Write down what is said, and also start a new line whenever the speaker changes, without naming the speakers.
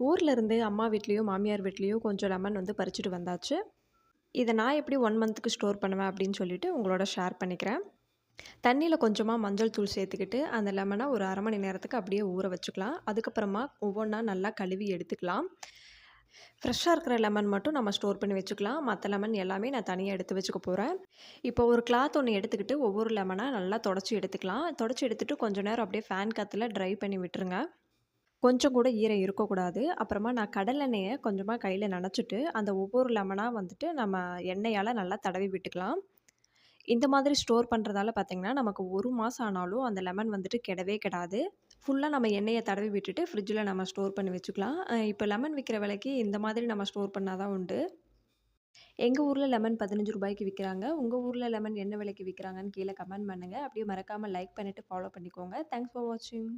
ஊர்ல இருந்து அம்மா வீட்லயும், மாமியார் வீட்லயும் கொஞ்சம் லெமன் வந்து பறிச்சுட்டு வந்தாச்சு. இத நான் எப்படி 1 மந்த்துக்கு ஸ்டோர் பண்ணுவேன் அப்படின்னு சொல்லிட்டு உங்களோட ஷேர் பண்ணிக்கிறேன். தண்ணீல கொஞ்சமா மஞ்சள் தூள் சேர்த்துக்கிட்டு, அந்த லெமன ஒரு 1/2 மணி நேரத்துக்கு அப்படியே ஊற வச்சுக்கலாம். அதுக்கப்புறமா ஒவ்வொன்னா நல்லா கழுவி எடுத்துக்கலாம். ஃப்ரெஷ்ஷா இருக்கிற லெமன் மட்டும் நம்ம ஸ்டோர் பண்ணி வச்சுக்கலாம். மத்த லெமன் எல்லாமே நான் தனியா எடுத்து வச்சுக்க போறேன். இப்போ ஒரு கிளாத் ஒண்ணு எடுத்துக்கிட்டு, ஒவ்வொரு லெமனா நல்லா தொடச்சு எடுத்துக்கலாம். தொடச்சு எடுத்துட்டு கொஞ்ச நேரம் அப்படியே ஃபேன் காத்துல ட்ரை பண்ணி விட்டுருங்க. கொஞ்சம் கூட ஈரம் இருக்கக்கூடாது. அப்புறமா நான் கடலெண்ணெய கொஞ்சமா கையில நனச்சுட்டு, அந்த ஒவ்வொரு லெமனா வந்துட்டு நம்ம எண்ணெயால நல்லா தடவி விட்டுக்கலாம். இந்த மாதிரி ஸ்டோர் பண்றதால பார்த்தீங்கன்னா, நமக்கு 1 மாசம் ஆனாலும் அந்த லெமன் வந்துட்டு கெடவே கெடாது. ஃபுல்லா நம்ம எண்ணெய தடவி விட்டுட்டு ஃப்ரிட்ஜ்ல நம்ம ஸ்டோர் பண்ணி வச்சுக்கலாம். இப்ப லெமன் விக்கிற விலைக்கு இந்த மாதிரி நம்ம ஸ்டோர் பண்ணா தான் உண்டு. எங்க ஊர்ல லெமன் ரூ. 15க்கு விக்கிறாங்க. உங்க ஊர்ல லெமன் என்ன விலைக்கு விக்கிறாங்கன்னு கீழ கமெண்ட் பண்ணுங்க. அப்படியே மறக்காம லைக் பண்ணிட்டு ஃபாலோ பண்ணிக்கோங்க. தேங்க்ஸ் ஃபார் வாட்சிங்.